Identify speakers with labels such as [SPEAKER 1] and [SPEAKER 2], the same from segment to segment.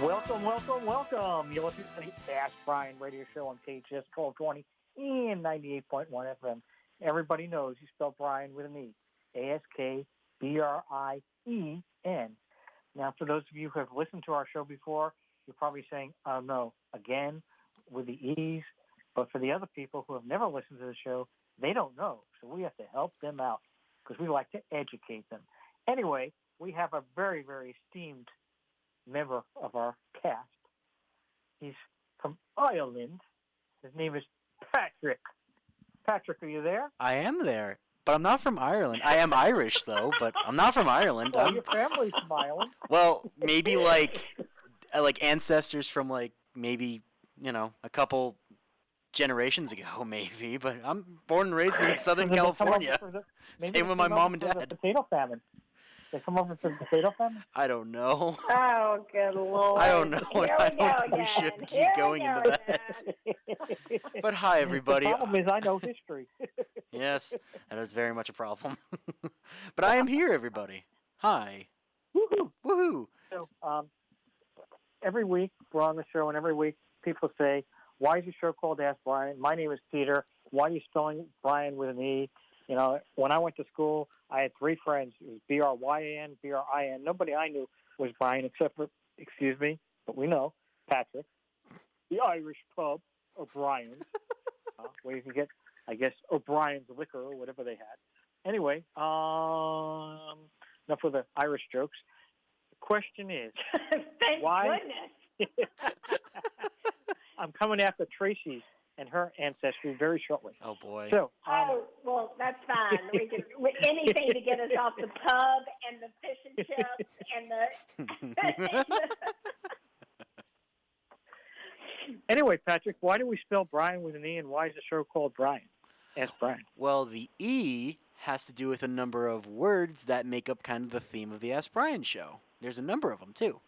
[SPEAKER 1] Welcome, welcome, welcome. You're listening to the Ask Brien radio show on KHTS 1220 and 98.1 FM. Everybody knows you spell Brien with an E. A-S-K-B-R-I-E-N. Now, for those of you who have listened to our show before, you're probably saying, oh, no, again, with the E's. But for the other people who have never listened to the show, they don't know. So we have to help them out because we like to educate them. Anyway, we have a very, very esteemed member of our cast. He's from Ireland. His name is Patrick. Patrick, are you there?
[SPEAKER 2] I am there, but I'm not from Ireland. I am Irish, though, but I'm not from Ireland.
[SPEAKER 1] Well, your family's from Ireland.
[SPEAKER 2] Well, maybe like ancestors from maybe, a couple generations ago, maybe. But I'm born and raised in Southern California. Same with my mom and dad.
[SPEAKER 1] The potato famine. They come over from the potato famine?
[SPEAKER 2] I don't know.
[SPEAKER 3] Oh, good Lord.
[SPEAKER 2] I don't know. I don't think we
[SPEAKER 3] again.
[SPEAKER 2] should keep going into that. But hi, everybody.
[SPEAKER 1] The problem is I know history.
[SPEAKER 2] Yes, that is very much a problem. But I am here, everybody. Hi.
[SPEAKER 1] Woohoo!
[SPEAKER 2] Woohoo!
[SPEAKER 1] So, every week we're on the show, and every week people say, why is your show called Ask Brien? My name is Peter. Why are you spelling Brien with an E? When I went to school, I had three friends. It was B-R-Y-A-N, B-R-I-N. Nobody I knew was Brien except for, but we know, Patrick, the Irish pub, O'Brien's, where you can get, I guess, O'Brien's liquor or whatever they had. Anyway, enough with the Irish jokes. The question is,
[SPEAKER 3] Thank
[SPEAKER 1] why?
[SPEAKER 3] goodness.
[SPEAKER 1] I'm coming after Traci and her ancestry very shortly.
[SPEAKER 2] Oh, boy.
[SPEAKER 1] So,
[SPEAKER 3] well, that's fine. We can anything to get us off the pub and the fish and chips and the.
[SPEAKER 1] Anyway, Patrick, why do we spell Brien with an E, and why is the show called Brien? Ask Brien.
[SPEAKER 2] Well, the E has to do with a number of words that make up kind of the theme of the Ask Brien show. There's a number of them, too.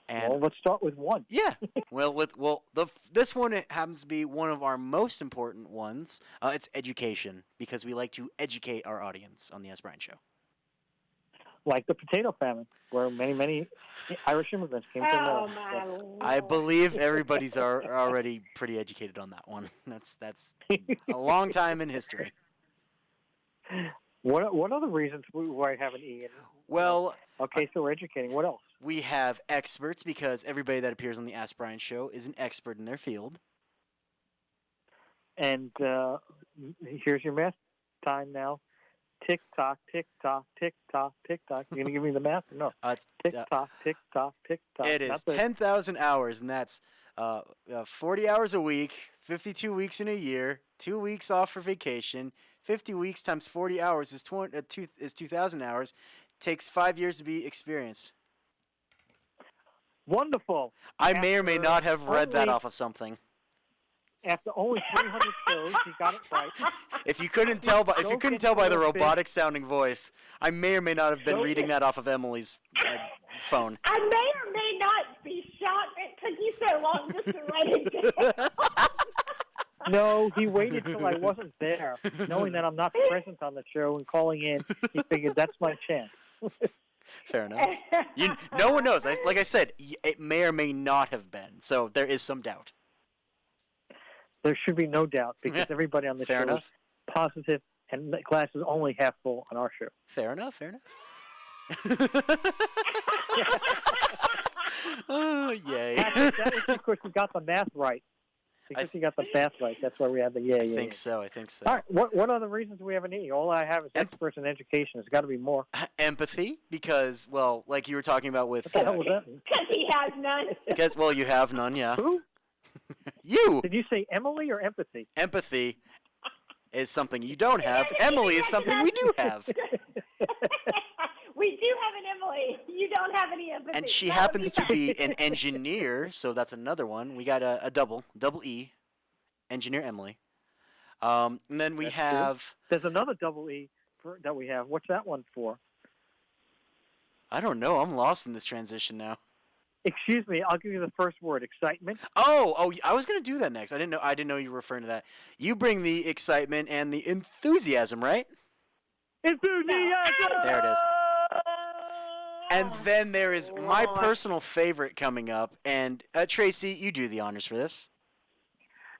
[SPEAKER 2] And
[SPEAKER 1] well, let's start with one.
[SPEAKER 2] Yeah. This one happens to be one of our most important ones. It's education, because we like to educate our audience on the Ask Brien show.
[SPEAKER 1] Like the potato famine, where many Irish immigrants came to America.
[SPEAKER 3] My Lord.
[SPEAKER 2] I believe everybody's already pretty educated on that one. That's a long time in history.
[SPEAKER 1] What other reasons why I have an E?
[SPEAKER 2] Well,
[SPEAKER 1] okay, so we're educating. What else?
[SPEAKER 2] We have experts, because everybody that appears on the Ask Brien show is an expert in their field.
[SPEAKER 1] And here's your math time now. Tick tock, tick tock, tick tock, tick tock. You gonna give me the math? Or no.
[SPEAKER 2] It's
[SPEAKER 1] tick tock, tick tock, tick tock.
[SPEAKER 2] It is 10,000 hours, and that's 40 hours a week, 52 weeks in a year, 2 weeks off for vacation. 50 weeks times 40 hours is 2,000 hours. Takes 5 years to be experienced.
[SPEAKER 1] Wonderful.
[SPEAKER 2] I may or may not have read that off of something.
[SPEAKER 1] After only 300 shows, you got it right.
[SPEAKER 2] If you couldn't tell by the robotic sounding voice, I may or may not have been reading that off of Emily's phone.
[SPEAKER 3] I may or may not be shocked it took you so long just to write it down.
[SPEAKER 1] No, he waited till I wasn't there, knowing that I'm not present on the show and calling in. He figured that's my chance.
[SPEAKER 2] Fair enough. No one knows. Like I said, it may or may not have been. So there is some doubt.
[SPEAKER 1] There should be no doubt, because everybody on the show is positive, and the glass is only half full on our show.
[SPEAKER 2] Fair enough. Oh, yay.
[SPEAKER 1] That was because you got the math right. Because you got the math right. That's why we have the yay.
[SPEAKER 2] I think so.
[SPEAKER 1] All right. What other reasons do we have an E? All I have is experts in education. There's got to be more.
[SPEAKER 2] Empathy, because, well, like you were talking about with...
[SPEAKER 1] What the hell was that?
[SPEAKER 3] Because he has none.
[SPEAKER 2] Because, well, you have none, yeah.
[SPEAKER 1] Who?
[SPEAKER 2] You!
[SPEAKER 1] Did you say Emily or empathy?
[SPEAKER 2] Empathy is something you don't have. Emily is something we do have.
[SPEAKER 3] We do have an Emily. You don't have any empathy.
[SPEAKER 2] And she happens to be an engineer, so that's another one. We got a double E, engineer Emily. And then we have...
[SPEAKER 1] There's another double E that we have. What's that one for?
[SPEAKER 2] I don't know. I'm lost in this transition now.
[SPEAKER 1] Excuse me. I'll give you the first word. Excitement.
[SPEAKER 2] Oh! I was gonna do that next. I didn't know you were referring to that. You bring the excitement and the enthusiasm, right?
[SPEAKER 1] Enthusiasm.
[SPEAKER 2] There it is. And then there is my
[SPEAKER 3] Lord.
[SPEAKER 2] personal favorite coming up. And Tracy, you do the honors for this.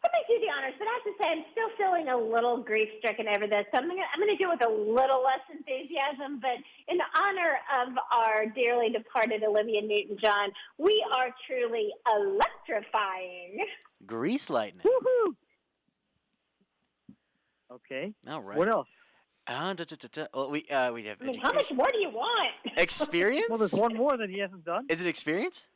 [SPEAKER 3] I'm going to do the honors, but I have to say I'm still feeling a little grief-stricken over this. So I'm going to do it with a little less enthusiasm. But in honor of our dearly departed Olivia Newton-John, we are truly electrifying.
[SPEAKER 2] Grease lightning.
[SPEAKER 1] Woohoo! Okay.
[SPEAKER 2] All right.
[SPEAKER 1] What else?
[SPEAKER 2] Well, we have
[SPEAKER 3] I mean,
[SPEAKER 2] education.
[SPEAKER 3] how much more do you want?
[SPEAKER 2] Experience?
[SPEAKER 1] Well, there's one more that he hasn't done.
[SPEAKER 2] Is it experience?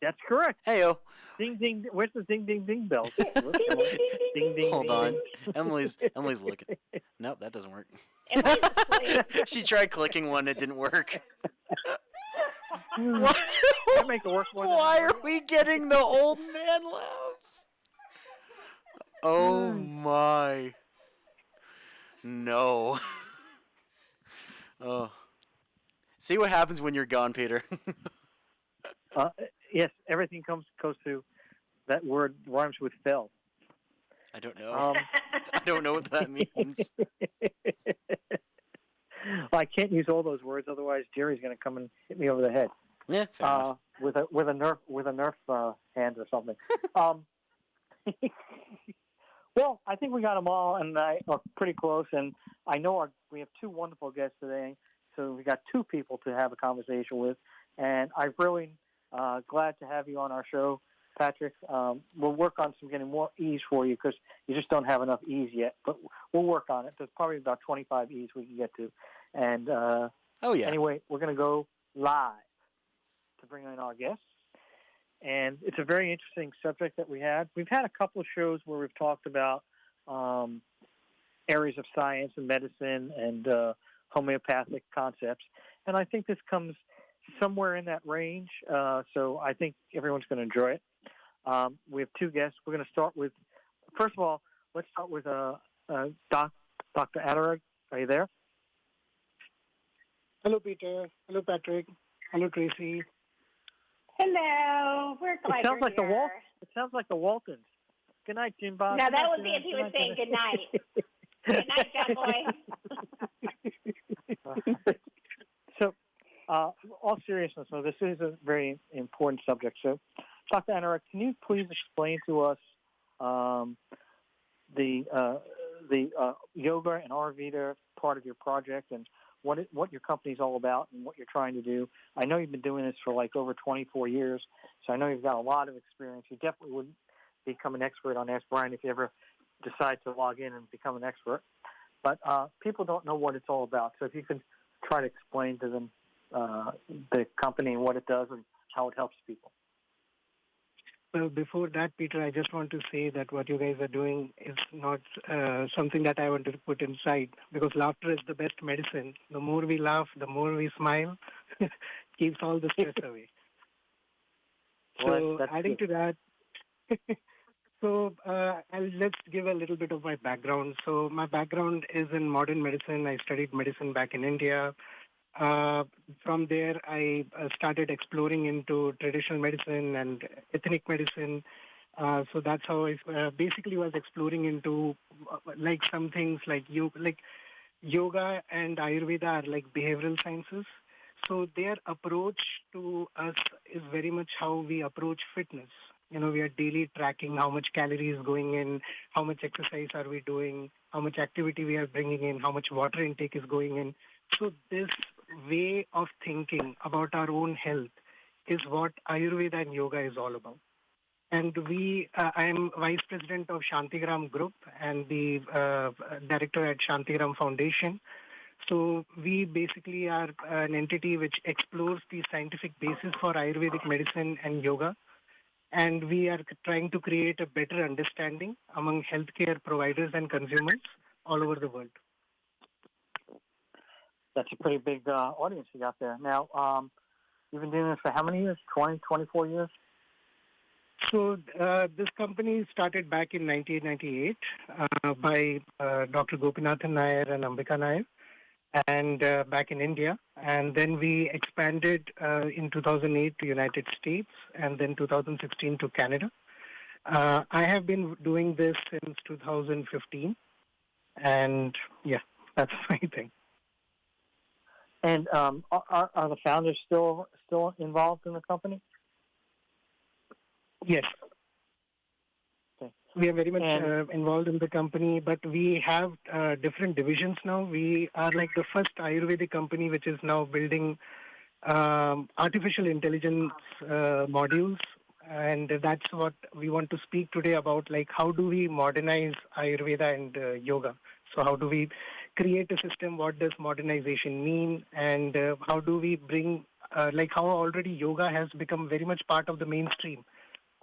[SPEAKER 1] That's correct.
[SPEAKER 2] Hey-o.
[SPEAKER 1] Ding, ding. Where's the ding, ding, ding bells?
[SPEAKER 3] Ding, ding, ding, ding, ding,
[SPEAKER 2] Hold
[SPEAKER 3] ding.
[SPEAKER 2] on. Emily's looking. Nope, that doesn't work.
[SPEAKER 3] Emily's asleep.
[SPEAKER 2] She tried clicking one, it didn't work.
[SPEAKER 1] Can I make it work more than
[SPEAKER 2] Why
[SPEAKER 1] that?
[SPEAKER 2] are we getting the old man laughs? Oh my. No. Oh. See what happens when you're gone, Peter.
[SPEAKER 1] Yes, everything goes to that word rhymes with fell.
[SPEAKER 2] I don't know. I don't know what that means.
[SPEAKER 1] I can't use all those words, otherwise Jerry's going to come and hit me over the head
[SPEAKER 2] Yeah, fair enough.
[SPEAKER 1] with a Nerf hand or something. Well, I think we got them all, and I are pretty close. And I know we have two wonderful guests today, so we got two people to have a conversation with. And I'm really glad to have you on our show, Patrick. We'll work on getting more E's for you because you just don't have enough E's yet. But we'll work on it. There's probably about 25 E's we can get to. And anyway, we're going to go live to bring in our guests. And it's a very interesting subject that we had. We've had a couple of shows where we've talked about areas of science and medicine and homeopathic concepts. And I think this comes somewhere in that range. So I think everyone's going to enjoy it. We have two guests. We're going to start with, first of all, let's start with Dr. Anurag. Are you there?
[SPEAKER 4] Hello, Peter. Hello, Patrick. Hello, Tracy.
[SPEAKER 3] Hello. We're glad
[SPEAKER 1] It sounds
[SPEAKER 3] you're
[SPEAKER 1] like
[SPEAKER 3] here.
[SPEAKER 1] It sounds like the Waltons. Good night, Jim Bob.
[SPEAKER 3] No, that would be if he was saying good night. Good night, John Boy.
[SPEAKER 1] So, all seriousness, so this is a very important subject. So, Dr. Anurag, can you please explain to us the yoga and Ayurveda part of your project and what your company's all about and what you're trying to do? I know you've been doing this for like over 24 years, so I know you've got a lot of experience. You definitely wouldn't become an expert on Ask Brien if you ever decide to log in and become an expert. But people don't know what it's all about. So if you can try to explain to them the company and what it does and how it helps people.
[SPEAKER 4] Well, before that, Peter, I just want to say that what you guys are doing is not something that I want to put inside, because laughter is the best medicine. The more we laugh, the more we smile, keeps all the stress away.
[SPEAKER 1] Well,
[SPEAKER 4] So adding
[SPEAKER 1] good.
[SPEAKER 4] to that, let's give a little bit of my background. So my background is in modern medicine. I studied medicine back in India. From there, I started exploring into traditional medicine and ethnic medicine. So that's how I basically was exploring into like some things like yoga and Ayurveda are like behavioral sciences. So their approach to us is very much how we approach fitness. You know, we are daily tracking how much calories is going in, how much exercise are we doing, how much activity we are bringing in, how much water intake is going in. So this way of thinking about our own health is what Ayurveda and yoga is all about. And I am vice president of Santhigram Group and the director at Santhigram Foundation. So we basically are an entity which explores the scientific basis for Ayurvedic medicine and yoga. And we are trying to create a better understanding among healthcare providers and consumers all over the world.
[SPEAKER 1] That's a pretty big audience you got there. Now, you've been doing this for how many years? 20, 24 years?
[SPEAKER 4] So this company started back in 1998 by Dr. Gopinathan Nair and Ambika Nair, and back in India. And then we expanded in 2008 to United States, and then 2016 to Canada. I have been doing this since 2015, and yeah, that's my thing.
[SPEAKER 1] And are the founders still involved in the company?
[SPEAKER 4] Yes.
[SPEAKER 1] Okay.
[SPEAKER 4] We are very much involved in the company, but we have different divisions now. We are like the first Ayurvedic company which is now building artificial intelligence modules, and that's what we want to speak today about, like how do we modernize Ayurveda and yoga. So how do we create a system? What does modernization mean? And how do we bring, like how already yoga has become very much part of the mainstream.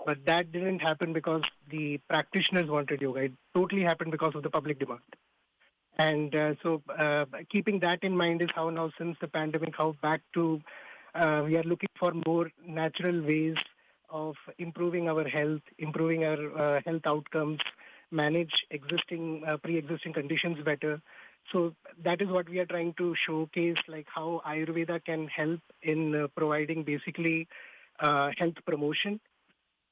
[SPEAKER 4] But that didn't happen because the practitioners wanted yoga. It totally happened because of the public demand. And so keeping that in mind is how now since the pandemic, how back to we are looking for more natural ways of improving our health, improving our health outcomes, manage existing pre-existing conditions better. So that is what we are trying to showcase, like how Ayurveda can help in providing basically health promotion,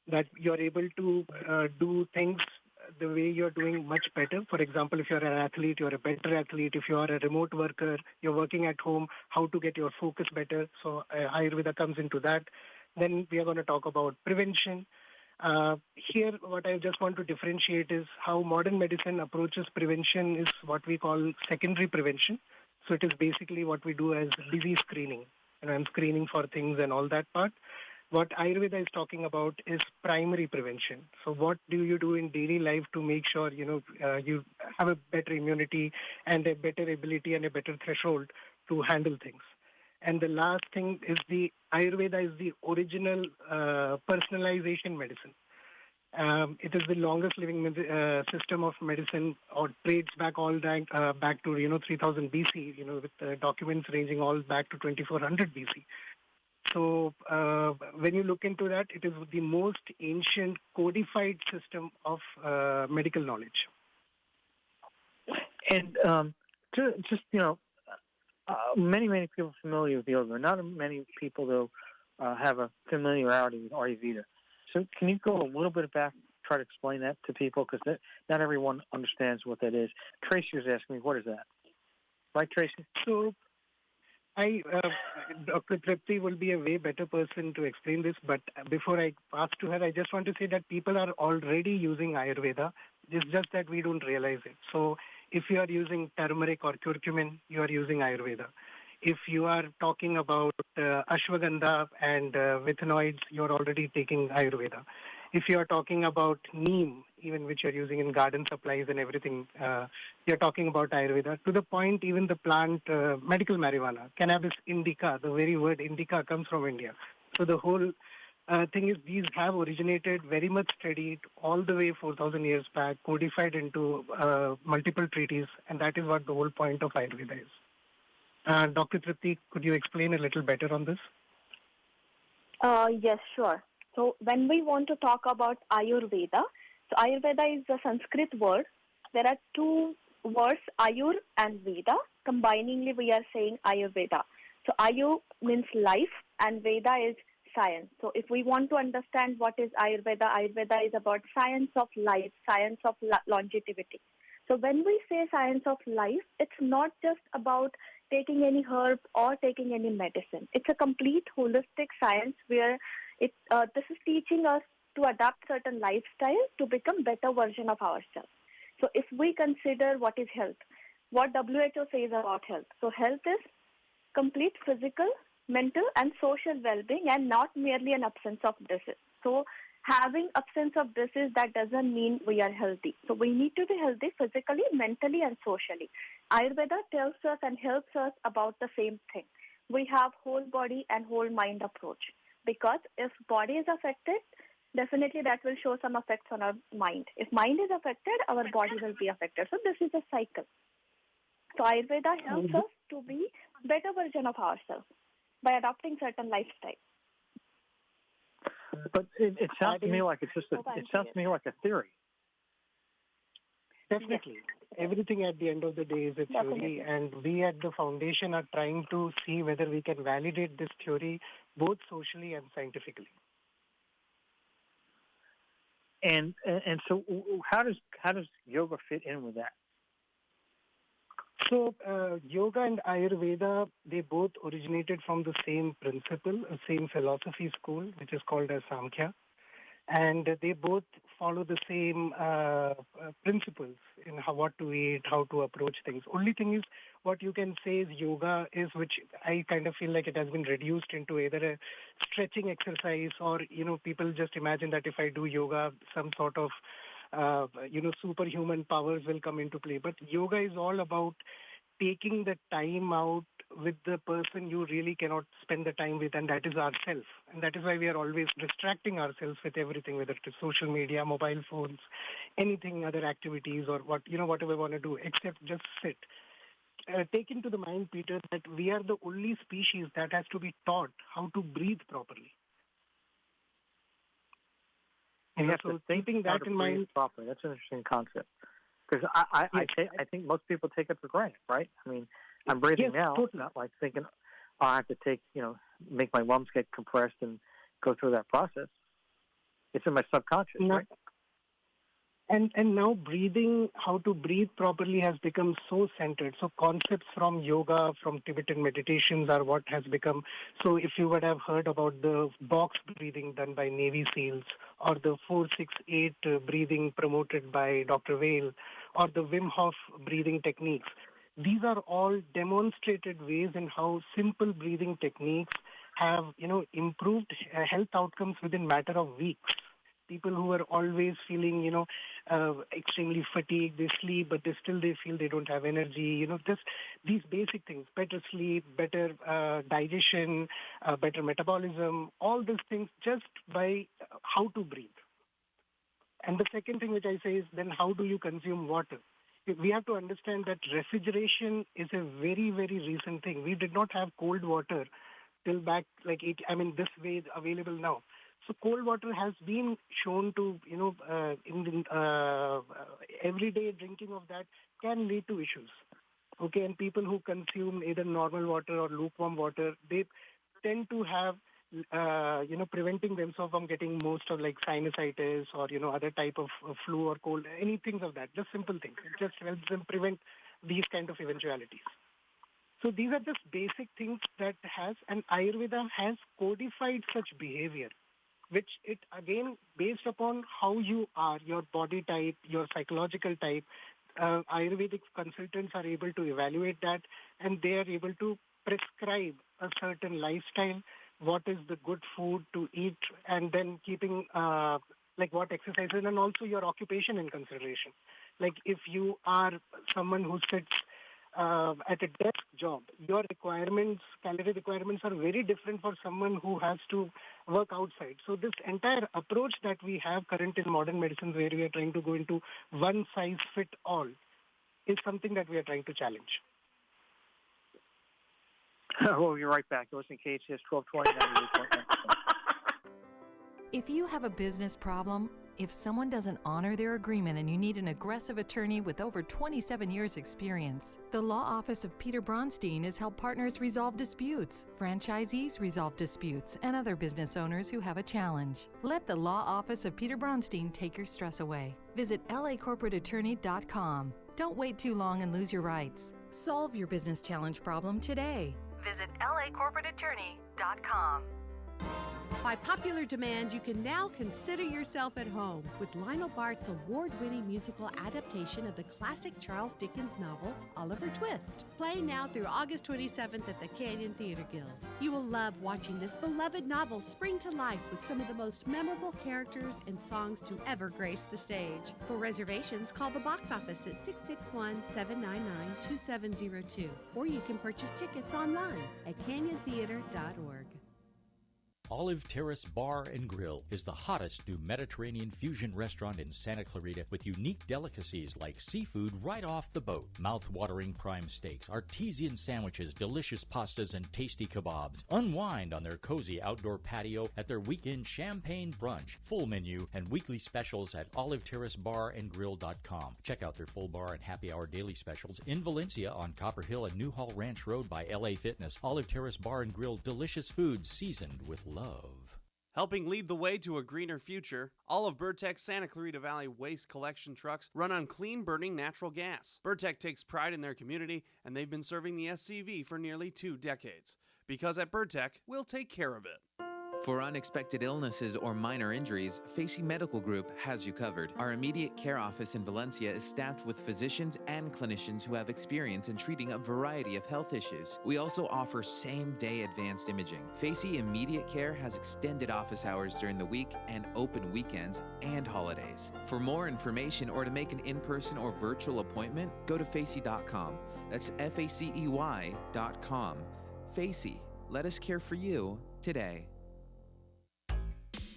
[SPEAKER 4] that you're able to do things the way you're doing much better. For example, if you're an athlete, you're a better athlete. If you are a remote worker, you're working at home, how to get your focus better. So Ayurveda comes into that. Then we are going to talk about prevention. Here, what I just want to differentiate is how modern medicine approaches prevention is what we call secondary prevention. So it is basically what we do as disease screening. And I'm screening for things and all that part. What Ayurveda is talking about is primary prevention. So what do you do in daily life to make sure, you have a better immunity and a better ability and a better threshold to handle things. And the last thing is the Ayurveda is the original personalization medicine. It is the longest living system of medicine, or traces back all back to 3000 BC, with documents ranging all back to 2400 BC. So when you look into that, it is the most ancient codified system of medical knowledge.
[SPEAKER 1] And just many people are familiar with yoga. Not many people, though, have a familiarity with Ayurveda. So can you go a little bit back, try to explain that to people? Because not everyone understands what that is. Traci was asking me, what is that? Right, Traci?
[SPEAKER 4] So Dr. Trupti will be a way better person to explain this, but before I pass to her, I just want to say that people are already using Ayurveda. It's just that we don't realize it. So if you are using turmeric or curcumin, you are using Ayurveda. If you are talking about ashwagandha and methanoids, you're already taking Ayurveda. If you are talking about neem, even which you're using in garden supplies and everything, you're talking about Ayurveda. To the point, even the plant, medical marijuana, cannabis indica, the very word indica comes from India. So the whole thing is these have originated very much studied all the way 4,000 years back, codified into multiple treaties, and that is what the whole point of Ayurveda is. Dr. Trupti, could you explain a little better on this?
[SPEAKER 5] Yes, sure. So when we want to talk about Ayurveda, so Ayurveda is a Sanskrit word. There are two words, Ayur and Veda. Combiningly, we are saying Ayurveda. So Ayur means life and Veda is science. So if we want to understand what is Ayurveda, Ayurveda is about science of life, science of longevity. So when we say science of life, it's not just about taking any herb or taking any medicine. It's a complete holistic science where this is teaching us to adapt certain lifestyles to become better version of ourselves. So if we consider what is health, what WHO says about health. So health is complete physical, mental and social well-being and not merely an absence of disease. So having absence of disease, that doesn't mean we are healthy. So we need to be healthy physically, mentally and socially. Ayurveda tells us and helps us about the same thing. We have whole body and whole mind approach. Because if body is affected, definitely that will show some effects on our mind. If mind is affected, our body will be affected. So this is a cycle. So Ayurveda helps us to be better version of ourselves by adopting certain lifestyle.
[SPEAKER 1] But it sounds to me like it sounds to me like a theory.
[SPEAKER 4] Definitely. Yes. Everything at the end of the day is a theory, and we at the foundation are trying to see whether we can validate this theory both socially and scientifically.
[SPEAKER 1] And so how does yoga fit in with that?
[SPEAKER 4] So yoga and Ayurveda, they both originated from the same principle, same philosophy school, which is called as Samkhya. And they both follow the same principles in what to eat, how to approach things. Only thing is, what you can say is yoga is, which I kind of feel like it has been reduced into either a stretching exercise or, people just imagine that if I do yoga, some sort of, superhuman powers will come into play. But yoga is all about taking the time out with the person you really cannot spend the time with, and that is ourselves. And that is why we are always distracting ourselves with everything, whether it is social media, mobile phones, anything, other activities, or whatever we want to do, except just sit. Take into the mind, Peter, that we are the only species that has to be taught how to breathe properly.
[SPEAKER 1] You have to think
[SPEAKER 4] keeping that in mind
[SPEAKER 1] properly. That's an interesting concept. Because I think most people take it for granted, right? I mean, I'm breathing now,
[SPEAKER 4] totally.
[SPEAKER 1] not like thinking, I have to make my lungs get compressed and go through that process. It's in my subconscious, right?
[SPEAKER 4] And now breathing, how to breathe properly has become so centered. So concepts from yoga, from Tibetan meditations are what has become. So if you would have heard about the box breathing done by Navy SEALs, or the 4-6-8 breathing promoted by Dr. Vail, or the Wim Hof breathing techniques, these are all demonstrated ways in how simple breathing techniques have, improved health outcomes within matter of weeks. People who are always feeling, extremely fatigued, they sleep, but they feel they don't have energy. Just these basic things: better sleep, better digestion, better metabolism. All these things just by how to breathe. And the second thing which I say is then how do you consume water? We have to understand that refrigeration is a very, very recent thing. We did not have cold water till back this way available now. So cold water has been shown to, everyday drinking of that can lead to issues. Okay, and people who consume either normal water or lukewarm water, they tend to have, preventing themselves from getting most of like sinusitis or, other type of flu or cold, anything of that, just simple things. It just helps them prevent these kind of eventualities. So these are just basic things that and Ayurveda has codified such behavior, which it again based upon how you are, your body type, your psychological type. Ayurvedic consultants are able to evaluate that, and they are able to prescribe a certain lifestyle, what is the good food to eat, and then keeping what exercises, and also your occupation in consideration. Like if you are someone who sits at a desk job, your calorie requirements are very different for someone who has to work outside. So this entire approach that we have current in modern medicine, where we are trying to go into one size fit all, is something that we are trying to challenge.
[SPEAKER 1] We'll be right back. You're listening to KHTS 1220.
[SPEAKER 6] If you have a business problem, if someone doesn't honor their agreement and you need an aggressive attorney with over 27 years' experience, the Law Office of Peter Bronstein has helped partners resolve disputes, franchisees resolve disputes, and other business owners who have a challenge. Let the Law Office of Peter Bronstein take your stress away. Visit lacorporateattorney.com. Don't wait too long and lose your rights. Solve your business challenge problem today. Visit lacorporateattorney.com.
[SPEAKER 7] By popular demand, you can now consider yourself at home with Lionel Bart's award-winning musical adaptation of the classic Charles Dickens novel, Oliver Twist. Playing now through August 27th at the Canyon Theater Guild. You will love watching this beloved novel spring to life with some of the most memorable characters and songs to ever grace the stage. For reservations, call the box office at 661-799-2702, or you can purchase tickets online at canyontheater.org.
[SPEAKER 8] Olive Terrace Bar and Grill is the hottest new Mediterranean fusion restaurant in Santa Clarita with unique delicacies like seafood right off the boat, mouth-watering prime steaks, artesian sandwiches, delicious pastas, and tasty kebabs. Unwind on their cozy outdoor patio at their weekend champagne brunch, full menu, and weekly specials at oliveterracebarandgrill.com. Check out their full bar and happy hour daily specials in Valencia on Copper Hill and Newhall Ranch Road by LA Fitness. Olive Terrace Bar and Grill, delicious food seasoned with love.
[SPEAKER 9] Helping lead the way to a greener future, all of Burtek's Santa Clarita Valley waste collection trucks run on clean burning natural gas. Burtek takes pride in their community, and they've been serving the SCV for nearly 2 decades. Because at Burtek, we'll take care of it.
[SPEAKER 10] For unexpected illnesses or minor injuries, Facey Medical Group has you covered. Our immediate care office in Valencia is staffed with physicians and clinicians who have experience in treating a variety of health issues. We also offer same-day advanced imaging. Facey Immediate Care has extended office hours during the week and open weekends and holidays. For more information or to make an in-person or virtual appointment, go to facey.com. That's FACEY.com. Facey, let us care for you today.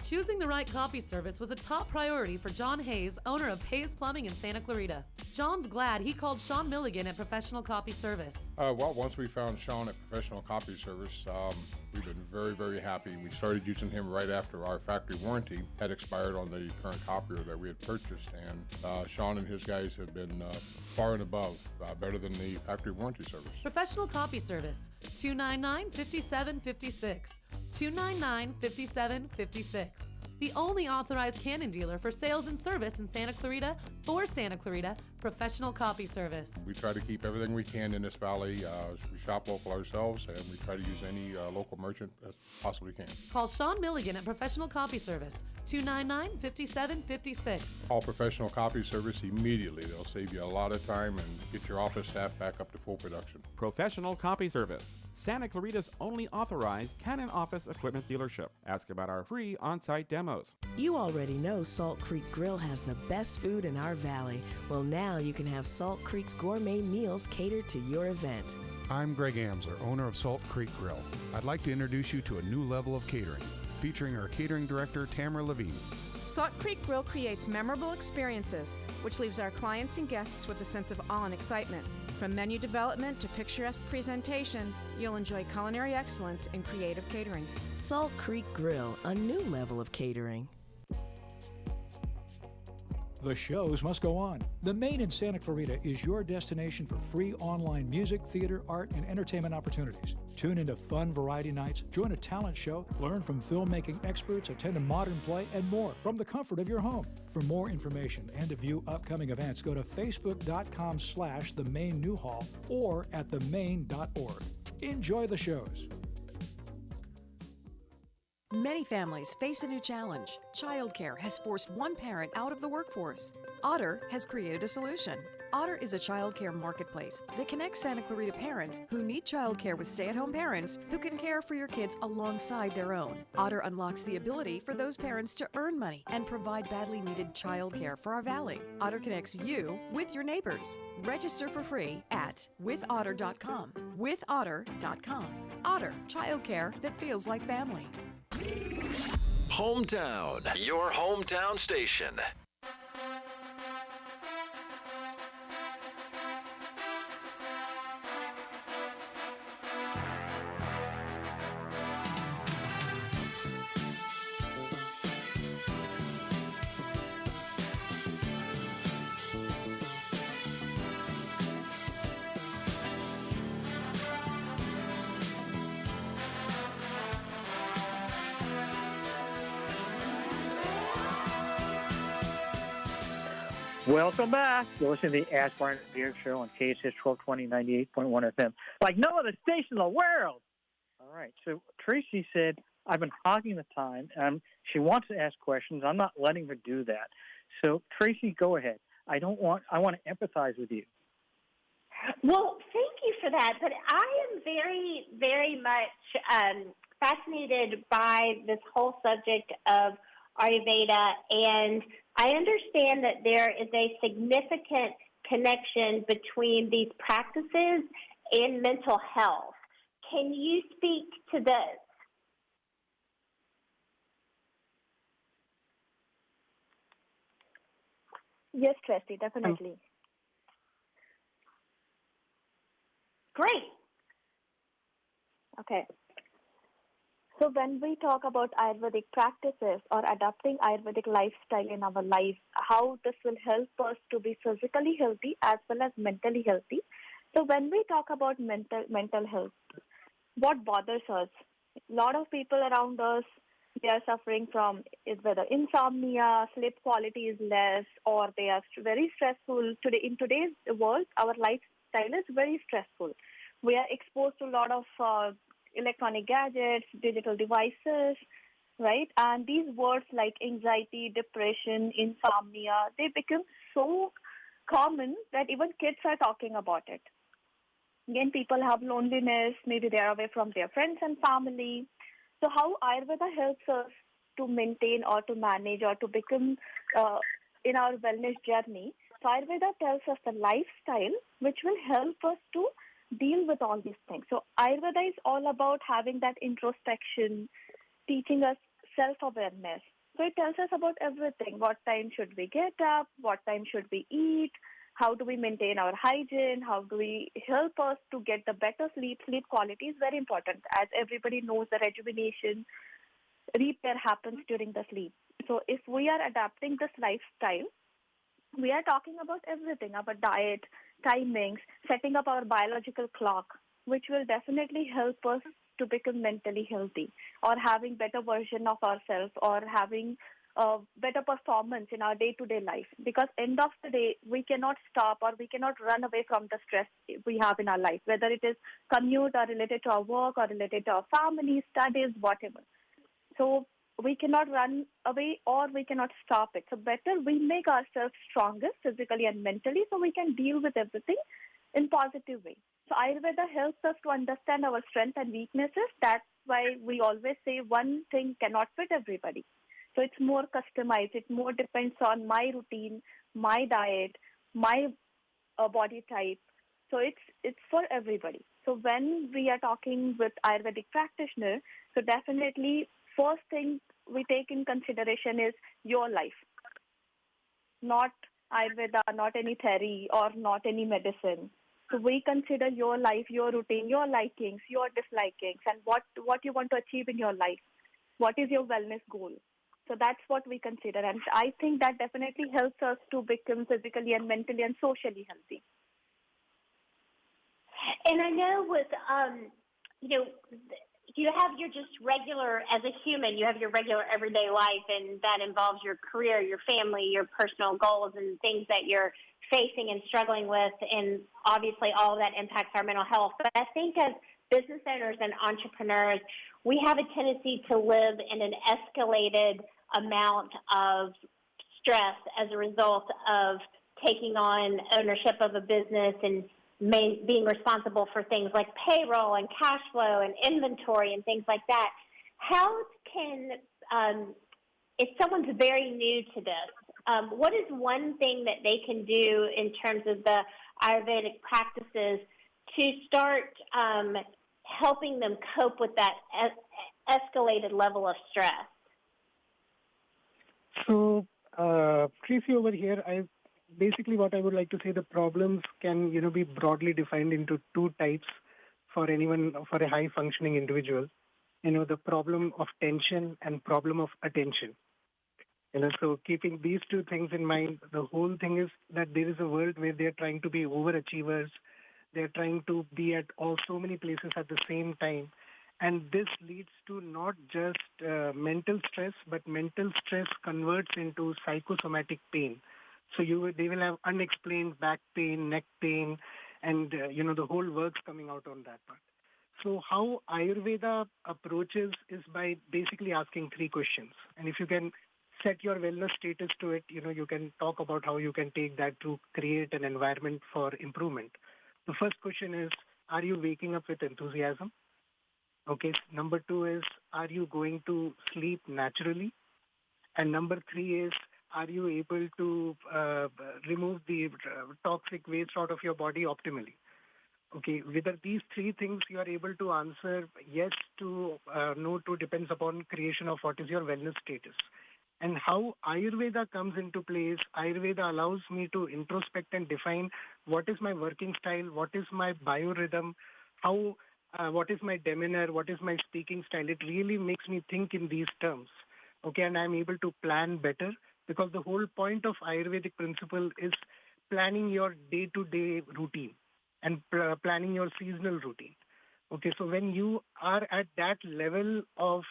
[SPEAKER 11] Choosing the right copy service was a top priority for John Hayes, owner of Hayes Plumbing in Santa Clarita. John's glad he called Sean Milligan at Professional Copy Service.
[SPEAKER 12] Well, once we found Sean at Professional Copy Service, we've been very, very happy. We started using him right after our factory warranty had expired on the current copier that we had purchased, and Sean and his guys have been far and above better than the factory warranty service.
[SPEAKER 11] Professional Copy Service, 299-5756. 299-5756. The only authorized Canon dealer for sales and service in Santa Clarita for Santa Clarita, Professional Copy Service.
[SPEAKER 12] We try to keep everything we can in this valley. We shop local ourselves, and we try to use any local merchant as possibly can.
[SPEAKER 11] Call Sean Milligan at Professional Copy Service, 299-5756.
[SPEAKER 12] Call Professional Copy Service immediately. They'll save you a lot of time and get your office staff back up to full production.
[SPEAKER 13] Professional Copy Service, Santa Clarita's only authorized Canon office equipment dealership. Ask about our free on-site demos.
[SPEAKER 14] You already know Salt Creek Grill has the best food in our valley. Well, now you can have Salt Creek's gourmet meals catered to your event.
[SPEAKER 15] I'm Greg Amsler, owner of Salt Creek Grill. I'd like to introduce you to a new level of catering, featuring our catering director, Tamara Levine.
[SPEAKER 16] Salt Creek Grill creates memorable experiences, which leaves our clients and guests with a sense of awe and excitement. From menu development to picturesque presentation, you'll enjoy culinary excellence and creative catering.
[SPEAKER 14] Salt Creek Grill, a new level of catering.
[SPEAKER 17] The shows must go on. The Main in Santa Clarita is your destination for free online music, theater, art, and entertainment opportunities. Tune into fun variety nights, join a talent show, learn from filmmaking experts, attend a modern play, and more from the comfort of your home. For more information and to view upcoming events, go to facebook.com/themainnewhall or at themain.org. Enjoy the shows.
[SPEAKER 6] Many families face a new challenge. Childcare has forced one parent out of the workforce. Otter has created a solution. Otter is a childcare marketplace that connects Santa Clarita parents who need childcare with stay-at-home parents who can care for your kids alongside their own. Otter unlocks the ability for those parents to earn money and provide badly needed childcare for our valley. Otter connects you with your neighbors. Register for free at withotter.com. Withotter.com. Otter, childcare that feels like family.
[SPEAKER 18] Hometown, your hometown station.
[SPEAKER 1] Welcome back. You're listening to the Ask Brien Show on KHTS 1220 98.1 FM. Like no other station in the world. All right. So Traci said, I've been hogging the time, and she wants to ask questions. I'm not letting her do that. So Traci, go ahead. I want to empathize with you.
[SPEAKER 3] Well, thank you for that. But I am very, very much fascinated by this whole subject of Ayurveda, and I understand that there is a significant connection between these practices and mental health. Can you speak to this?
[SPEAKER 5] Yes, Traci, definitely.
[SPEAKER 3] Great.
[SPEAKER 5] Okay. So when we talk about Ayurvedic practices or adopting Ayurvedic lifestyle in our life, how this will help us to be physically healthy as well as mentally healthy. So when we talk about mental health, what bothers us? A lot of people around us They are suffering from whether insomnia, sleep quality is less, or they are very stressful. Today, in today's world, our lifestyle is very stressful. We are exposed to a lot of electronic gadgets, digital devices, right? And these words like anxiety, depression, insomnia, they become so common that even kids are talking about it. Again, people have loneliness, maybe they are away from their friends and family. So how Ayurveda helps us to maintain or to manage or to become in our wellness journey. So Ayurveda tells us the lifestyle which will help us to deal with all these things. So Ayurveda is all about having that introspection, teaching us self-awareness. So it tells us about everything. What time should we get up? What time should we eat? How do we maintain our hygiene? How do we help us to get the better sleep? Sleep quality is very important. As everybody knows, the rejuvenation, repair happens during the sleep. So if we are adapting this lifestyle, we are talking about everything, our diet, timings, setting up our biological clock, which will definitely help us to become mentally healthy or having better version of ourselves or having better performance in our day-to-day life. Because end of the day, we cannot stop or we cannot run away from the stress we have in our life, whether it is commute or related to our work or related to our family, studies, whatever. So we cannot run away or we cannot stop it. So better we make ourselves stronger physically and mentally so we can deal with everything in positive way. So Ayurveda helps us to understand our strengths and weaknesses. That's why we always say one thing cannot fit everybody. So it's more customized. It more depends on my routine, my diet, my body type. So it's for everybody. So when we are talking with Ayurvedic practitioner, so definitely first thing we take in consideration is your life, not Ayurveda, not any theory or not any medicine. So we consider your life, your routine, your likings, your dislikings, and what you want to achieve in your life. What is your wellness goal? So that's what we consider. And I think that definitely helps us to become physically and mentally and socially healthy.
[SPEAKER 3] And I know with, you know, you have your just regular, as a human, you have your regular everyday life, and that involves your career, your family, your personal goals, and things that you're facing and struggling with. And obviously, all of that impacts our mental health. But I think as business owners and entrepreneurs, we have a tendency to live in an escalated amount of stress as a result of taking on ownership of a business and being responsible for things like payroll and cash flow and inventory and things like that. How can, if someone's very new to this, what is one thing that they can do in terms of the Ayurvedic practices to start helping them cope with that escalated level of stress?
[SPEAKER 4] So, Tracy over here, basically what I would like to say, the problems can, be broadly defined into two types for anyone, for a high functioning individual. The problem of tension and problem of attention. So keeping these two things in mind, the whole thing is that there is a world where they're trying to be overachievers. They're trying to be at so many places at the same time. And this leads to not just mental stress, but mental stress converts into psychosomatic pain. So they will have unexplained back pain, neck pain, and the whole works coming out on that part. So how Ayurveda approaches is by basically asking three questions. And if you can set your wellness status to it, you can talk about how you can take that to create an environment for improvement. The first question is, are you waking up with enthusiasm? Okay. Number two is, are you going to sleep naturally? And number three is, are you able to remove the toxic waste out of your body optimally? Okay, whether these three things you are able to answer yes to, no to, depends upon creation of what is your wellness status. And how Ayurveda comes into place, Ayurveda allows me to introspect and define what is my working style, what is my biorhythm, what is my demeanor, what is my speaking style. It really makes me think in these terms. Okay, and I'm able to plan better because the whole point of Ayurvedic principle is planning your day-to-day routine and planning your seasonal routine. Okay, so when you are at that level of,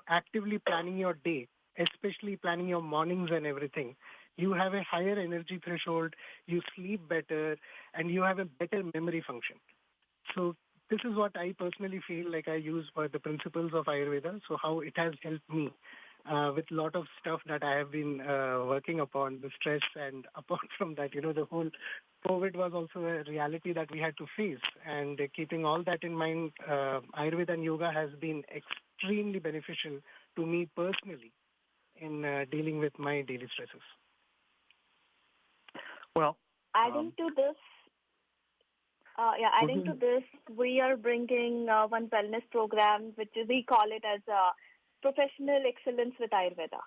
[SPEAKER 4] actively planning your day, especially planning your mornings and everything, you have a higher energy threshold, you sleep better, and you have a better memory function. So this is what I personally feel like I use for the principles of Ayurveda, so how it has helped me with a lot of stuff that I have been working upon, the stress, and apart from that, the whole COVID was also a reality that we had to face. And keeping all that in mind, Ayurveda and yoga has been extremely beneficial to me personally in dealing with my daily stresses.
[SPEAKER 1] Well,
[SPEAKER 5] adding to this, we are bringing one wellness program, which we call it as professional excellence with Ayurveda.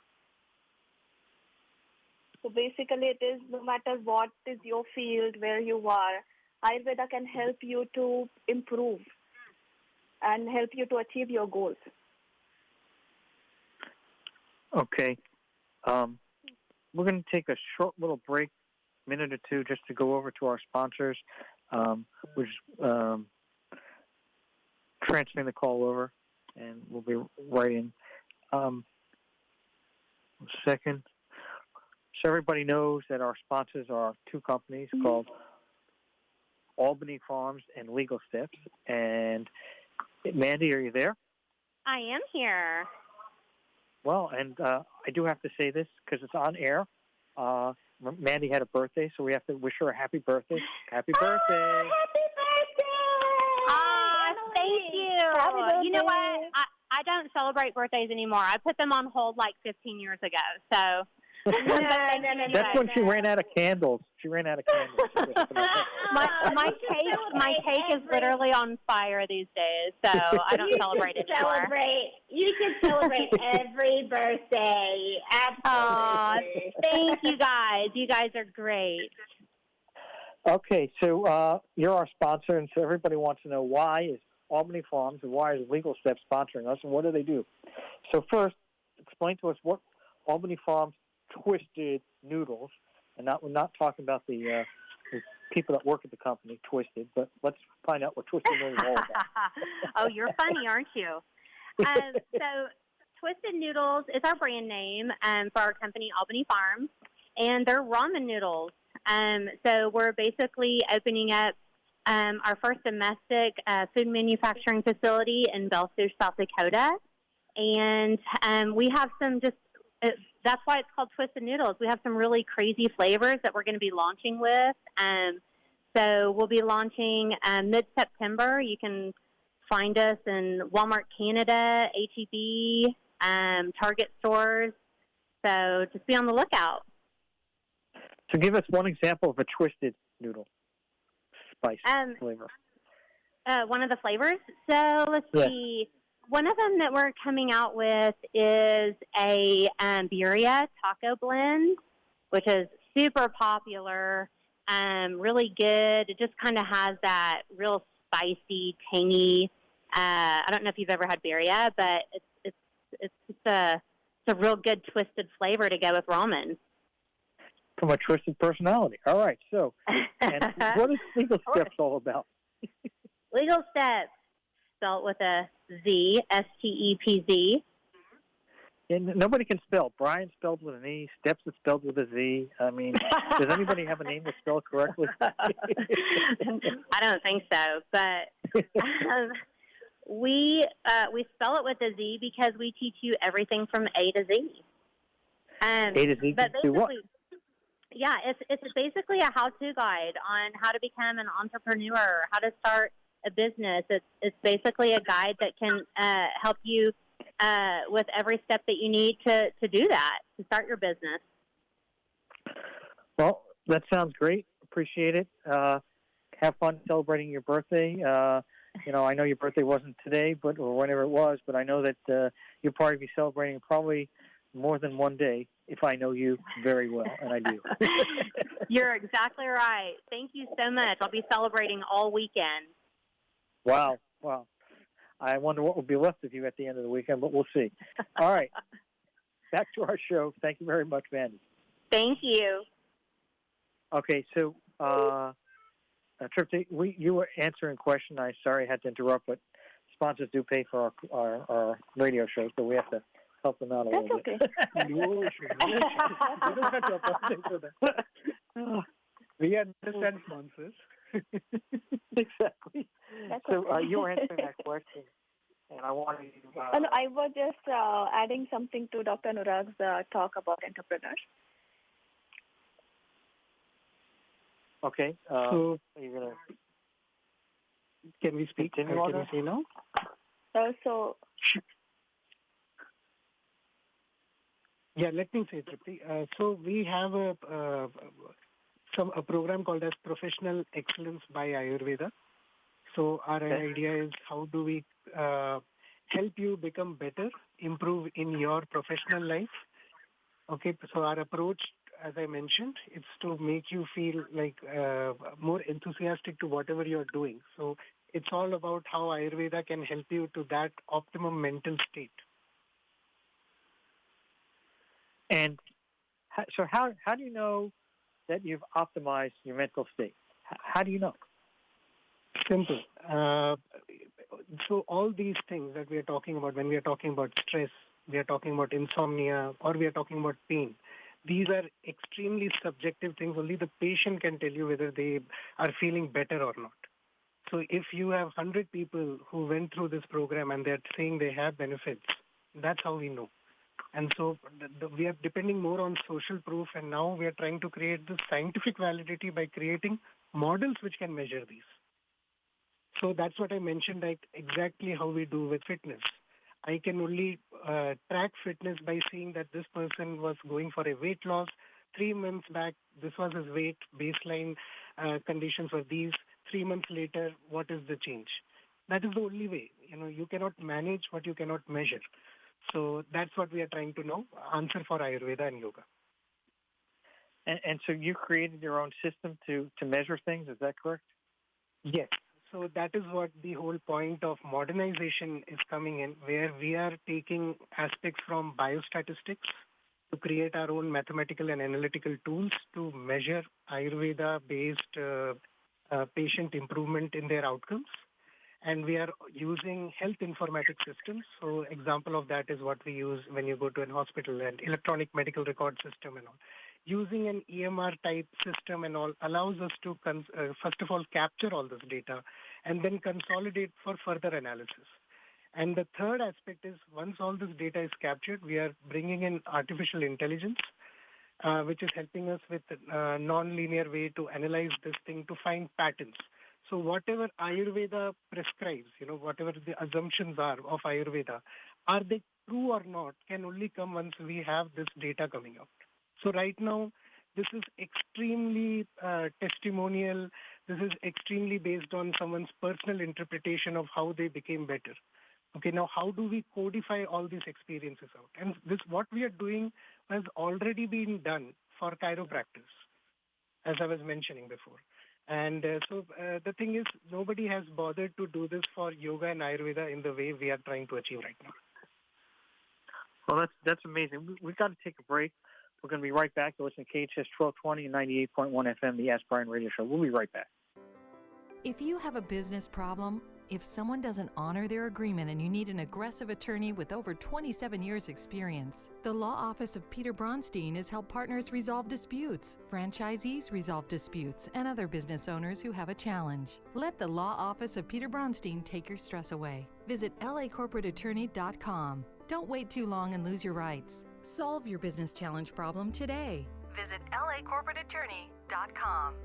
[SPEAKER 5] So basically, it is no matter what is your field, where you are, Ayurveda can help you to improve and help you to achieve your goals.
[SPEAKER 1] Okay. We're going to take a short little break, minute or two, just to go over to our sponsors. We're just transferring the call over, and we'll be right in. Second. So everybody knows that our sponsors are two companies called Albany Farms and Legal Steps. And Mandy, are you there?
[SPEAKER 19] I am here.
[SPEAKER 1] Well, and I do have to say this because it's on air. Mandy had a birthday, so we have to wish her a happy birthday. Happy birthday!
[SPEAKER 19] Happy birthday! Thank you.
[SPEAKER 3] Happy birthday.
[SPEAKER 19] You know what? I don't celebrate birthdays anymore. I put them on hold like 15 years ago. So.
[SPEAKER 3] No.
[SPEAKER 1] That's when she ran out of candles. She ran out of candles.
[SPEAKER 19] my cake is literally on fire these days, so I don't celebrate it anymore.
[SPEAKER 3] You should celebrate every birthday. Absolutely.
[SPEAKER 19] Thank you guys. You guys are great.
[SPEAKER 1] Okay, so you're our sponsor, and so everybody wants to know why is Albany Farms and why is Legal Steps sponsoring us, and what do they do? So first, explain to us what Albany Farms Twisted Noodles, and we're not talking about the people that work at the company, Twisted, but let's find out what Twisted Noodles is all about.
[SPEAKER 19] Oh, you're funny, aren't you? So Twisted Noodles is our brand name for our company, Albany Farms, and they're ramen noodles. So we're basically opening up our first domestic food manufacturing facility in Belfast, South Dakota, and we have some that's why it's called Twisted Noodles. We have some really crazy flavors that we're going to be launching with. So we'll be launching mid-September. You can find us in Walmart Canada, H-E-B, Target stores. So just be on the lookout.
[SPEAKER 1] So give us one example of a Twisted Noodle spice flavor.
[SPEAKER 19] One of the flavors? So let's see. One of them that we're coming out with is a birria taco blend, which is super popular, really good. It just kind of has that real spicy, tangy. I don't know if you've ever had birria, but it's a real good twisted flavor to go with ramen.
[SPEAKER 1] From a twisted personality. All right. So, and what is Legal Steps all about?
[SPEAKER 19] Legal Steps, spelled with a Z, S-T-E-P-Z.
[SPEAKER 1] And nobody can spell. Brien spelled with an E. Steps is spelled with a Z. I mean, does anybody have a name that's spelled correctly?
[SPEAKER 19] I don't think so. But we spell it with a Z because we teach you everything from A to Z.
[SPEAKER 1] A to Z
[SPEAKER 19] but
[SPEAKER 1] to what?
[SPEAKER 19] Yeah, it's basically a how-to guide on how to become an entrepreneur, how to start a business. It's basically a guide that can help you with every step that you need to do that, to start your business.
[SPEAKER 1] Well, that sounds great. Appreciate it. Have fun celebrating your birthday. I know your birthday wasn't today, or whenever it was, but I know that you'll probably be celebrating probably more than one day, if I know you very well, and I do.
[SPEAKER 19] You're exactly right. Thank you so much. I'll be celebrating all weekend.
[SPEAKER 1] Wow. I wonder what will be left of you at the end of the weekend, but we'll see. All right. Back to our show. Thank you very much, Mandy.
[SPEAKER 19] Thank you.
[SPEAKER 1] Okay, so Trupti, you were answering a question. I sorry I had to interrupt, but sponsors do pay for our radio shows, so we have to help them out a little bit.
[SPEAKER 5] That's
[SPEAKER 1] okay. No issue. You don't have to apologize for that.
[SPEAKER 4] We understand sponsors.
[SPEAKER 1] Exactly.
[SPEAKER 5] That's
[SPEAKER 1] So
[SPEAKER 5] okay.
[SPEAKER 1] you were answering that question, and I wanted you to...
[SPEAKER 5] No, I was just adding something to Dr. Anurag's talk about entrepreneurs.
[SPEAKER 1] Okay.
[SPEAKER 4] So,
[SPEAKER 1] you're gonna...
[SPEAKER 4] Can we speak? Can we say now?
[SPEAKER 5] So,
[SPEAKER 4] yeah, let me say, Trupti. So we have a program called as Professional Excellence by Ayurveda. So our idea is how do we help you become better, improve in your professional life. Okay, so our approach, as I mentioned, it's to make you feel like more enthusiastic to whatever you're doing. So it's all about how Ayurveda can help you to that optimum mental state.
[SPEAKER 1] And so how do you know that you've optimized your mental state? How do you know?
[SPEAKER 4] Simple. So all these things that we are talking about, when we are talking about stress, we are talking about insomnia, or we are talking about pain, these are extremely subjective things. Only the patient can tell you whether they are feeling better or not. So if you have 100 people who went through this program and they're saying they have benefits, that's how we know. And so we are depending more on social proof, and now we are trying to create the scientific validity by creating models which can measure these. So that's what I mentioned, like exactly how we do with fitness. I can only track fitness by seeing that this person was going for a weight loss. 3 months back, this was his weight, baseline conditions were these. 3 months later, what is the change? That is the only way. You cannot manage what you cannot measure. So that's what we are trying to know, answer for Ayurveda and yoga.
[SPEAKER 1] And so you created your own system to measure things, is that correct?
[SPEAKER 4] Yes. So that is what the whole point of modernization is coming in, where we are taking aspects from biostatistics to create our own mathematical and analytical tools to measure Ayurveda-based patient improvement in their outcomes. And we are using health informatics systems. So example of that is what we use when you go to an hospital, and electronic medical record system and all. Using an EMR type system and all allows us to, first of all, capture all this data and then consolidate for further analysis. And the third aspect is once all this data is captured, we are bringing in artificial intelligence, which is helping us with a non-linear way to analyze this thing to find patterns. So whatever Ayurveda prescribes, whatever the assumptions are of Ayurveda, are they true or not, can only come once we have this data coming out. So right now, this is extremely testimonial. This is extremely based on someone's personal interpretation of how they became better. Okay, now how do we codify all these experiences out? And this, what we are doing has already been done for chiropractors, as I was mentioning before. And so the thing is, nobody has bothered to do this for yoga and Ayurveda in the way we are trying to achieve right now.
[SPEAKER 1] Well, that's amazing. We've got to take a break. We're going to be right back to listen to KHTS 1220 and 98.1 FM, the Ask Brien radio show. We'll be right back.
[SPEAKER 6] If you have a business problem, if someone doesn't honor their agreement and you need an aggressive attorney with over 27 years experience, the law office of Peter Bronstein has helped partners resolve disputes, franchisees resolve disputes, and other business owners who have a challenge. Let the law office of Peter Bronstein take your stress away. Visit lacorporateattorney.com. Don't wait too long and lose your rights. Solve your business challenge problem today. Visit lacorporateattorney.com.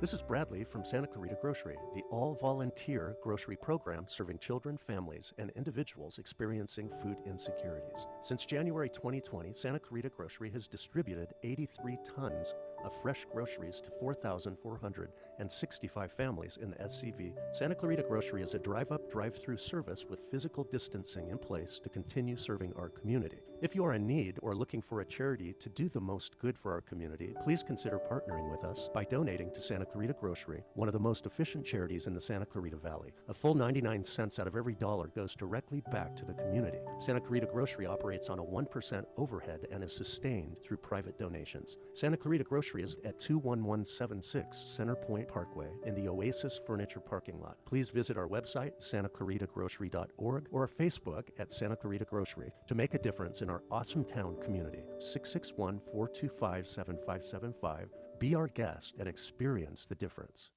[SPEAKER 20] This is Bradley from Santa Clarita Grocery, the all-volunteer grocery program serving children, families, and individuals experiencing food insecurities. Since January 2020, Santa Clarita Grocery has distributed 83 tons of fresh groceries to 4,465 families in the SCV. Santa Clarita Grocery is a drive-up, drive-through service with physical distancing in place to continue serving our community. If you are in need or looking for a charity to do the most good for our community, please consider partnering with us by donating to Santa Clarita Grocery, one of the most efficient charities in the Santa Clarita Valley. A full 99 cents out of every dollar goes directly back to the community. Santa Clarita Grocery operates on a 1% overhead and is sustained through private donations. Santa Clarita Grocery Grocery is at 21176 Center Point Parkway in the Oasis Furniture parking lot. Please visit our website, santaclaritagrocery.org, or our Facebook at Santa Clarita Grocery to make a difference in our awesome town community. 661-425-7575. Be our guest and experience the difference.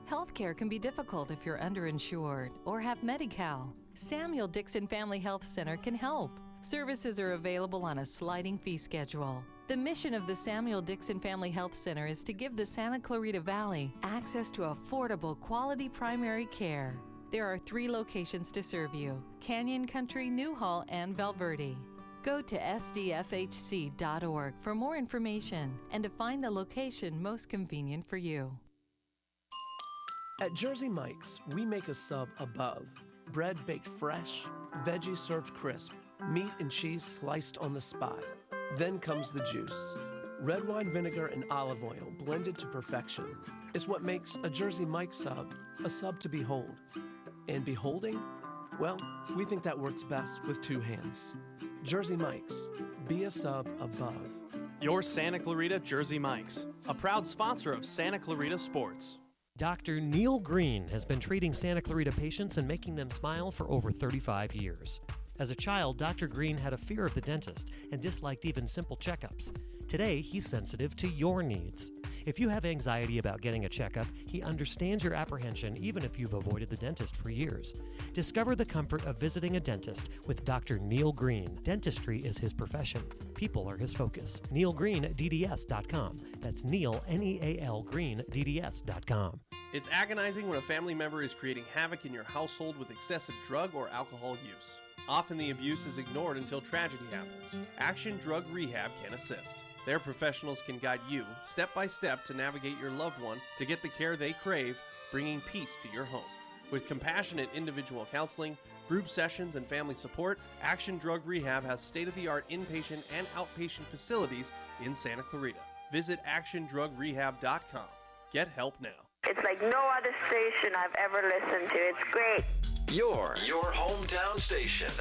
[SPEAKER 6] Healthcare can be difficult if you're underinsured or have Medi-Cal. Samuel Dixon Family Health Center can help. Services are available on a sliding fee schedule. The mission of the Samuel Dixon Family Health Center is to give the Santa Clarita Valley access to affordable, quality primary care. There are 3 locations to serve you: Canyon Country, Newhall, and Valverde. Go to sdfhc.org for more information and to find the location most convenient for you.
[SPEAKER 21] At Jersey Mike's, we make a sub above. Bread baked fresh, veggies served crisp, meat and cheese sliced on the spot. Then comes the juice. Red wine vinegar and olive oil blended to perfection. It's what makes a Jersey Mike's sub a sub to behold. And beholding? Well, we think that works best with 2 hands. Jersey Mike's. Be a sub above.
[SPEAKER 9] Your Santa Clarita Jersey Mike's, a proud sponsor of Santa Clarita Sports.
[SPEAKER 22] Dr. Neil Green has been treating Santa Clarita patients and making them smile for over 35 years. As a child, Dr. Green had a fear of the dentist and disliked even simple checkups. Today, he's sensitive to your needs. If you have anxiety about getting a checkup, he understands your apprehension even if you've avoided the dentist for years. Discover the comfort of visiting a dentist with Dr. Neil Green. Dentistry is his profession. People are his focus. NeilGreenDDS.com. That's Neil, N-E-A-L, Green, DDS.com.
[SPEAKER 9] It's agonizing when a family member is creating havoc in your household with excessive drug or alcohol use. Often the abuse is ignored until tragedy happens. Action Drug Rehab can assist. Their professionals can guide you step by step to navigate your loved one to get the care they crave, bringing peace to your home. With compassionate individual counseling, group sessions, and family support, Action Drug Rehab has state-of-the-art inpatient and outpatient facilities in Santa Clarita. Visit actiondrugrehab.com. Get help now.
[SPEAKER 23] It's like no other station I've ever listened to. It's great.
[SPEAKER 18] Your hometown station.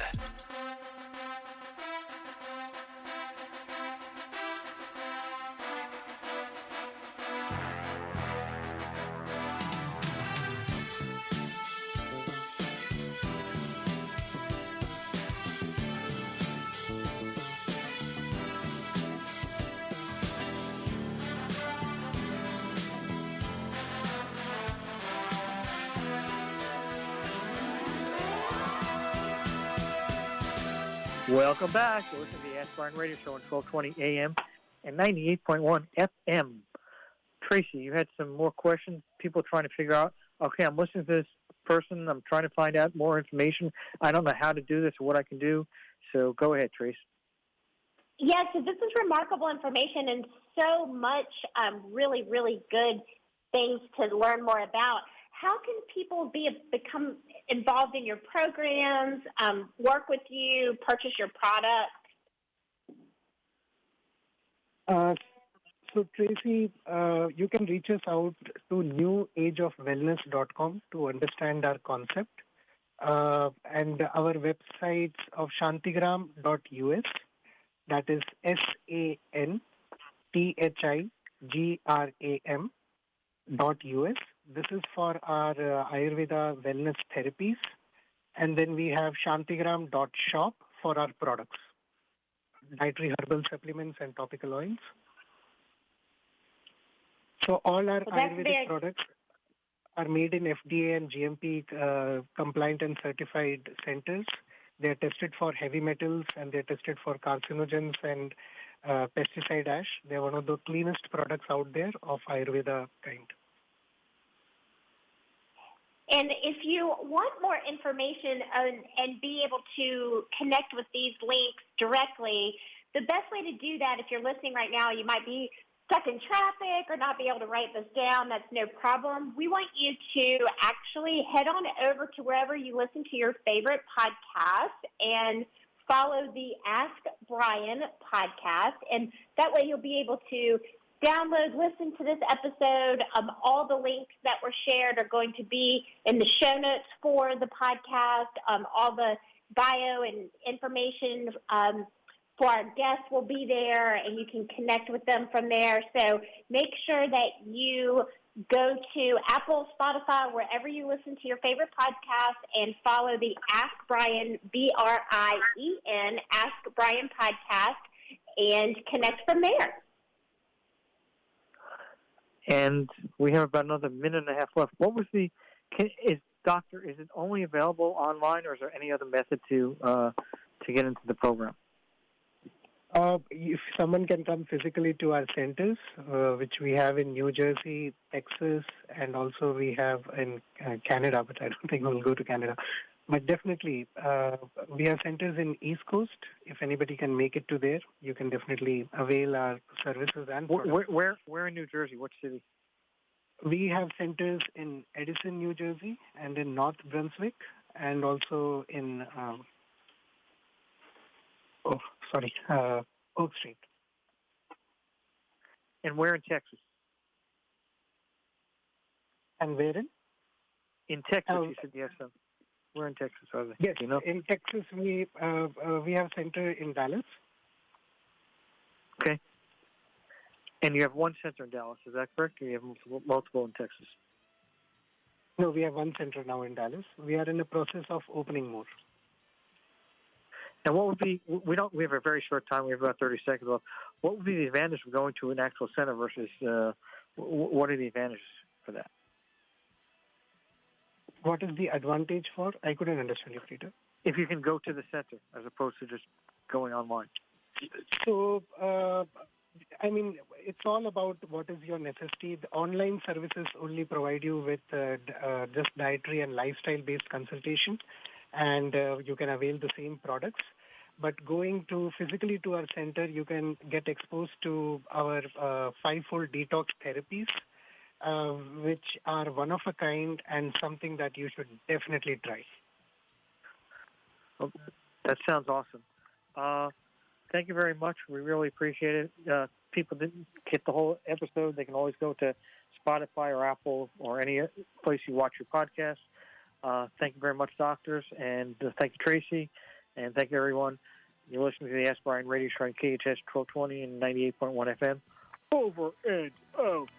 [SPEAKER 1] Welcome back. You're listening to the Ask Brien Radio Show on 1220 AM and 98.1 FM. Tracy, you had some more questions. People trying to figure out, okay, I'm listening to this person. I'm trying to find out more information. I don't know how to do this or what I can do. So go ahead, Tracy.
[SPEAKER 3] Yes, so this is remarkable information and so much really, really good things to learn more about. How can people become involved in your programs, work with you, purchase your product?
[SPEAKER 4] So, Tracy, you can reach us out to newageofwellness.com to understand our concept. And our websites of Santhigram.us, that is SANTHIGRAM.us. This is for our Ayurveda wellness therapies. And then we have Santhigram.shop for our products, dietary herbal supplements and topical oils. So all our Ayurvedic products are made in FDA and GMP compliant and certified centers. They are tested for heavy metals and they are tested for carcinogens and pesticide ash. They are one of the cleanest products out there of Ayurveda kind.
[SPEAKER 3] And if you want more information and be able to connect with these links directly, the best way to do that, if you're listening right now, you might be stuck in traffic or not be able to write this down. That's no problem. We want you to actually head on over to wherever you listen to your favorite podcast and follow the Ask Brien podcast. And that way you'll be able to download, listen to this episode. All the links that were shared are going to be in the show notes for the podcast. All the bio and information for our guests will be there, and you can connect with them from there. So make sure that you go to Apple, Spotify, wherever you listen to your favorite podcast, and follow the Ask Brien, Brien, Ask Brien podcast, and connect from there.
[SPEAKER 1] And we have about another minute and a half left. What was Doctor, is it only available online, or is there any other method to get into the program?
[SPEAKER 4] If someone can come physically to our centers, which we have in New Jersey, Texas, and also we have in Canada, but I don't think we'll go to Canada. But definitely, we have centers in East Coast. If anybody can make it to there, you can definitely avail our services. And
[SPEAKER 1] where in New Jersey? What city?
[SPEAKER 4] We have centers in Edison, New Jersey, and in North Brunswick, and also in Oak Street.
[SPEAKER 1] And where in Texas?
[SPEAKER 4] And where in?
[SPEAKER 1] In Texas, you said yes. Where in Texas are they?
[SPEAKER 4] Yes, in Texas we have center in Dallas.
[SPEAKER 1] Okay. And you have one center in Dallas, is that correct? Or you have multiple in Texas?
[SPEAKER 4] No, we have one center now in Dallas. We are in the process of opening more.
[SPEAKER 1] And what would be, we have a very short time, we have about 30 seconds left. What would be the advantage of going to an actual center versus, what are the advantages for that?
[SPEAKER 4] What is the advantage for? I couldn't understand you, Peter.
[SPEAKER 1] If you can go to the center as opposed to just going online.
[SPEAKER 4] So, it's all about what is your necessity. The online services only provide you with just dietary and lifestyle-based consultation, and you can avail the same products. But going to physically to our center, you can get exposed to our 5-fold detox therapies, which are one of a kind and something that you should definitely try.
[SPEAKER 1] Well, that sounds awesome. Thank you very much. We really appreciate it. People didn't get the whole episode. They can always go to Spotify or Apple or any place you watch your podcast. Thank you very much, doctors, and thank you, Tracy, and thank you, everyone. You're listening to the Ask Brien Radio Show on KHTS 1220 and 98.1 FM. Over and out.